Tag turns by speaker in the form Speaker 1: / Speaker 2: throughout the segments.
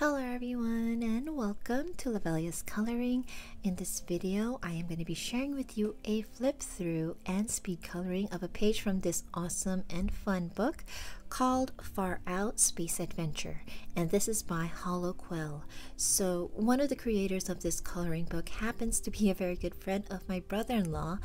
Speaker 1: Hello everyone and welcome to Lovella's Coloring. In this video, I am going to be sharing with you a flip through and speed coloring of a page from this awesome and fun book called Far Out Spsace Adventure, and this is by Holo Quill. So one of the creators of this coloring book happens to be a very good friend of my brother-in-law,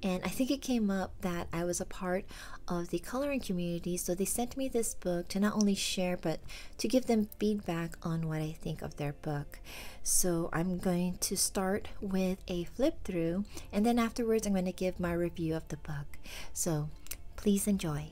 Speaker 1: and I think it came up that I was a part of the coloring community, so they sent me this book to not only share but to give them feedback on what I think of their book. So I'm going to start with a flip through, and then afterwards I'm going to give my review of the book. So please enjoy.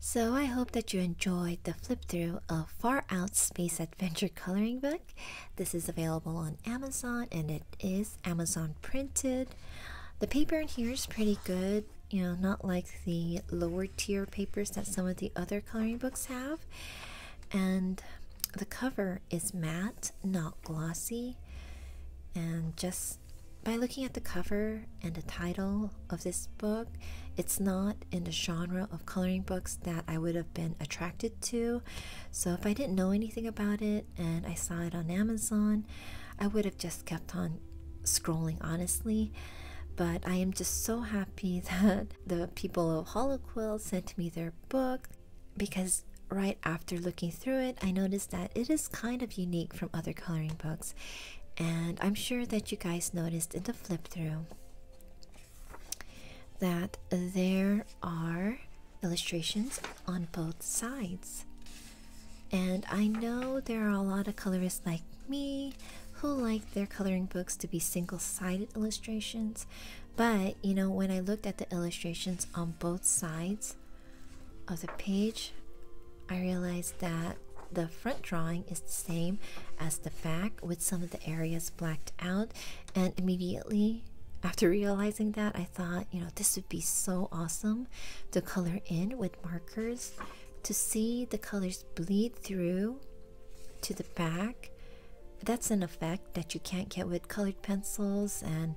Speaker 1: So I hope that you enjoyed the flip through of Far Out Spsace Adventure coloring book. This is available on Amazon and it is Amazon printed. The paper in here is pretty good, you know, not like the lower tier papers that some of the other coloring books have. And the cover is matte, not glossy, and just by looking at the cover and the title of this book, it's not in the genre of coloring books that I would have been attracted to. So if I didn't know anything about it and I saw it on Amazon, I would have just kept on scrolling, honestly. But I am just so happy that the people of Holo Quill sent me their book, because right after looking through it, I noticed that it is kind of unique from other coloring books. And I'm sure that you guys noticed in the flip through that there are illustrations on both sides. And I know there are a lot of colorists like me who like their coloring books to be single-sided illustrations, but you know, when I looked at the illustrations on both sides of the page, I realized that the front drawing is the same as the back, with some of the areas blacked out, and immediately after realizing that, I thought, you know, this would be so awesome to color in with markers, to see the colors bleed through to the back that's an effect that you can't get with colored pencils. And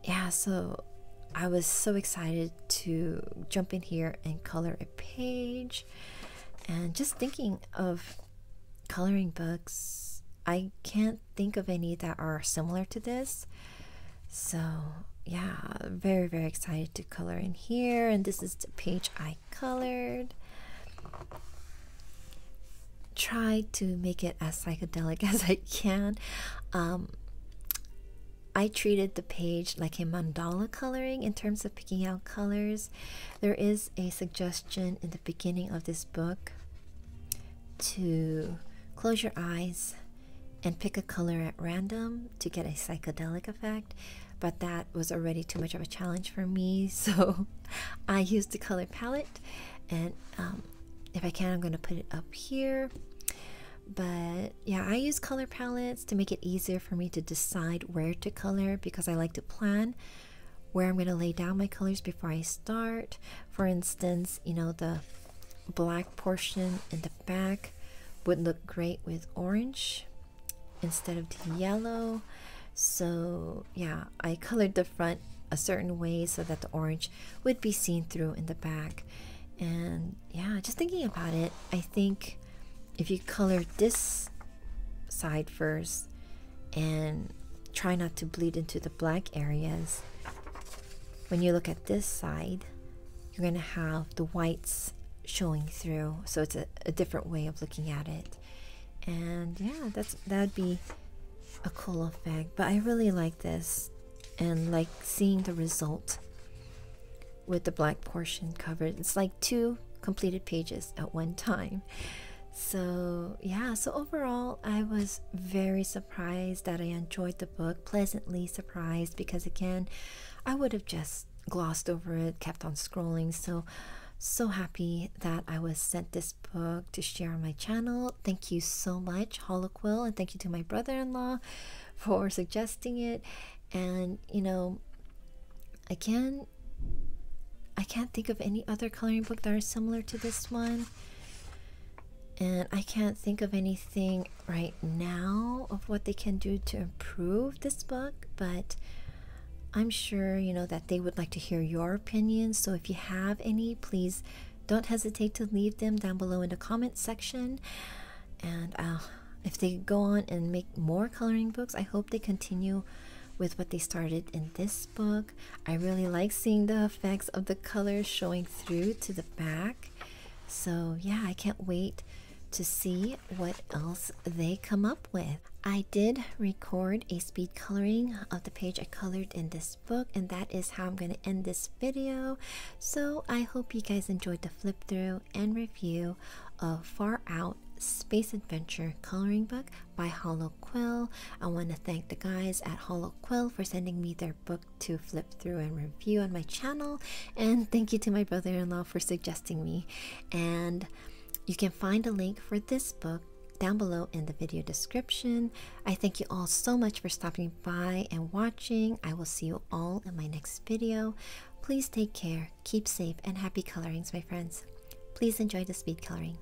Speaker 1: yeah, so I was so excited to jump in here and color a page. And just thinking of coloring books, I can't think of any that are similar to this. So yeah, very, very excited to color in here. And this is the page I colored. Try to make it as psychedelic as I can. I treated the page like a mandala coloring in terms of picking out colors. There is a suggestion in the beginning of this book to close your eyes and pick a color at random to get a psychedelic effect, but that was already too much of a challenge for me, so I used the color palette. And if I can, I'm going to put it up here. But yeah, I use color palettes to make it easier for me to decide where to color, because I like to plan where I'm going to lay down my colors before I start. For instance, you know, the black portion in the back would look great with orange instead of the yellow. So yeah, I colored the front a certain way so that the orange would be seen through in the back. And yeah, just thinking about it, I think if you color this side first and try not to bleed into the black areas, when you look at this side, you're going to have the whites showing through. So it's a different way of looking at it. And yeah, that'd be a cool effect. But I really like this, and like seeing the result with the black portion covered. It's like 2 completed pages at one time. So yeah, so overall I was very surprised that I enjoyed the book, pleasantly surprised, because again, I would have just glossed over it, kept on scrolling. So happy that I was sent this book to share on my channel. Thank you so much, Holo Quill, and thank you to my brother-in-law for suggesting it. And you know, again, I can't think of any other coloring book that are similar to this one. And I can't think of anything right now of what they can do to improve this book, but I'm sure, you know, that they would like to hear your opinions. So if you have any, please don't hesitate to leave them down below in the comment section. And if they go on and make more coloring books, I hope they continue with what they started in this book. I really like seeing the effects of the colors showing through to the back. So yeah, I can't wait to see what else they come up with. I did record a speed coloring of the page I colored in this book, and that is how I'm going to end this video. So I hope you guys enjoyed the flip through and review of Far Out Spsace Adventure coloring book by Holo Quill. I want to thank the guys at Holo Quill for sending me their book to flip through and review on my channel, and thank you to my brother-in-law for suggesting me. And you can find a link for this book down below in the video description. I thank you all so much for stopping by and watching. I will see you all in my next video. Please take care, keep safe, and happy colorings, my friends. Please enjoy the speed coloring.